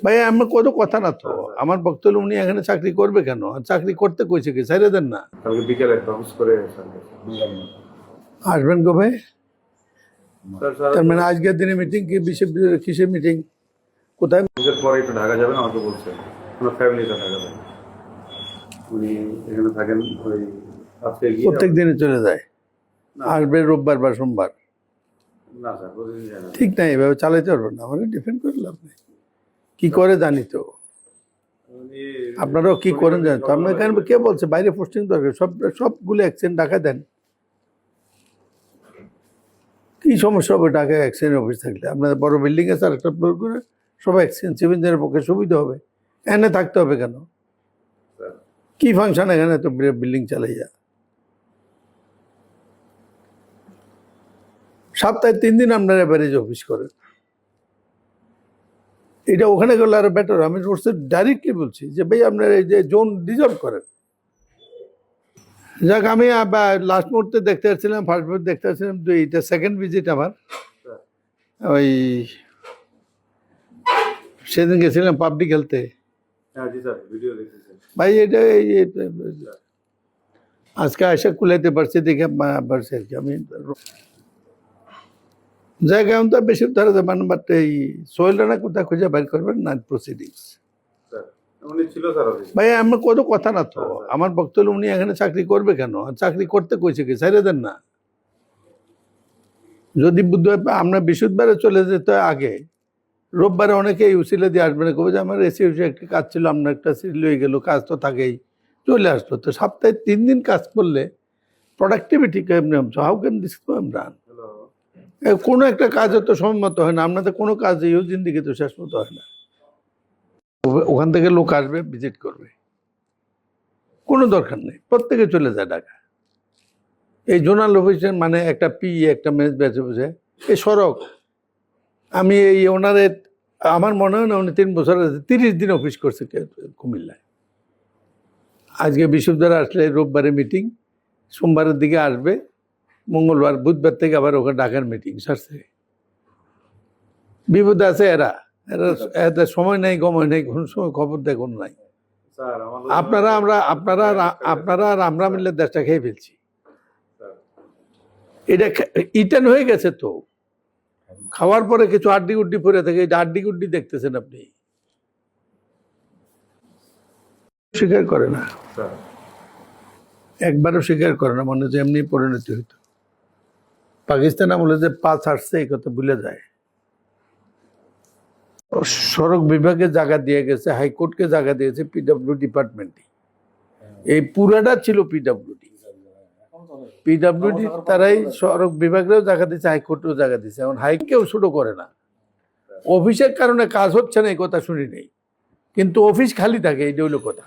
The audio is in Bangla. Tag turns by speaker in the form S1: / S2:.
S1: ভাই আমার কোনো কথা না তো, আমার বক্তব্য উনি এখানে চাকরি করবে কেন? আর চাকরি করতে কইছে কি, ছেড়ে দেন না।
S2: কালকে বিকেলে অফিস করে
S1: আসবেন কবে?
S2: স্যার
S1: তার মানে আজকের দিনে মিটিং কি কিসের মিটিং? কোথায়?
S2: পরে একটু ঢাকা যাবেন আমাকে বলছেন, ওনার ফ্যামিলিটা ঢাকা যাবেন, উনি এখানে থাকেন। ওই আজকে গিয়ে
S1: প্রত্যেক দিনে চলে যায়, আসবে রোববার বা সোমবার।
S2: না স্যার প্রতিদিন যায় না।
S1: ঠিক নাই, এভাবে চালাইতে পারবেন না, আমাকে ডিফেন্ড করে লাভ নেই। কি করে জানি তো,
S2: উনি
S1: আপনারাও কি করেন জানেন তো। আপনার এখানে কে বলছে বাইরে পোস্টিং দরকার? সবগুলো অ্যাকসেন্ট ঢাকা দেন। কি সমস্যা হবে ঢাকায় অ্যাকসেন্ট অফিস থাকলে? আপনাদের বড় বিল্ডিং আছে, আর একটা ফ্লোর করে সবাই অ্যাকসেন্ট সিভিল ইঞ্জিনিয়ারের পক্ষে সুবিধা হবে। এখানে থাকতে হবে কেন? কি ফাংশন এখানে তো বিল্ডিং চালাইয়া? সপ্তাহে 3 দিন আপনারা ব্যারেজ অফিস করেন, এটা ওখানে গেলে আরো বেটার। আমি ডাইরেক্টলি বলছি যে ভাই আপনার এই যে জোন ডিজার্ভ করেন। যাক, আমি লাস্ট মুহূর্তে দেখতে পাচ্ছিলাম, ফার্স্ট মুহূর্তে দেখতে পাচ্ছিলাম, এটা সেকেন্ড ভিজিট আমার। ওই সেদিন গেছিলাম পাবলিক হেলথে।
S2: হ্যাঁ জি স্যার, ভিডিও দেখতেছেন
S1: ভাই এটা আজকে আয়সা কুলাইতে পারছি দেখে পারছি আর কি। আমি জায়গা এখন তো বেশি ধরে যাবেন, বাট এই সোহেল রানা কোথায় খুঁজে বের করবেন না প্রসিডিংস।
S2: স্যার। উনি ছিল স্যার অফিসে।
S1: ভাই আমার কোনো কথা না তো, আমার বক্তব্য উনি এখানে চাকরি করবে কেন? আর চাকরি করতে কইছে কি, ছেড়ে দেন না। যদি বুধবার আমরা বৃহস্পতিবারে চলে যেতে আগে, রোববারে অনেকে উসিলে দিয়ে আসবে না, কবে যে আমার এসি একটা কাজ ছিল, আপনার একটা সিল হয়ে গেল, কাজ তো থাকেই, চলে আসতো। তো সপ্তাহে 3 দিন কাজ করলে প্রোডাক্টিভিটি কেমনি? How can this run? কোনো একটা কাজে তো সময় মতো হয় না। আপনাদের কোনো কাজ ইউ জিন্দিগি তো শেষ মতো হয় না। ওখান থেকে লোক আসবে, ভিজিট করবে, কোনো দরকার নেই, প্রত্যেকে চলে যায় ঢাকা। এই জোনাল অফিসের মানে একটা একটা ম্যানেজ বেঁচে বসে এই সড়ক। আমি এই ওনারের আমার মনে হয় না উনি 3 বছর 30 দিন অফিস করছে কুমিল্লায়। আজকে বৃহস্পতিবার আসলে রোববারে মিটিং, সোমবারের দিকে আসবে, মঙ্গলবার বুধবার থেকে আবার ওখানে ঢাকার মিটিং সারছে। বিপদে আছে এরা, এদের সময় নেই, গময় নেই, কোনো সময় খবর দেয় কোনো নাই।
S2: স্যার
S1: আপনারা আর আমরা মিলে দেশটা খেয়ে ফেলছি। এটা ইটান হয়ে গেছে তো, খাওয়ার পরে কিছু আড্ডি গুড্ডি পরে থাকে, এটা আড্ডি গুড্ডি দেখতেছেন আপনি, স্বীকার করে না, একবারও স্বীকার করে না, মনে হচ্ছে এমনি পরিণতি হইতো। পাকিস্তান আমলে যে পা ছাড়ছে এই কথা ভুলে যায়। সড়ক বিভাগে জায়গা দিয়ে গেছে, হাইকোর্টকে জায়গা দিয়েছে পিডব্লিউ ডিপার্টমেন্টে। এই পুরাটা ছিল পিডব্লিউডি তারাই সড়ক বিভাগেও জায়গা দিচ্ছে, হাইকোর্টেও জায়গা দিচ্ছে। এখন কেউ ছোট করে না। অফিসের কারণে কাজ হচ্ছে না এই কথা শুনি নেই, কিন্তু অফিস খালি থাকে, এইটা হইলো কথা।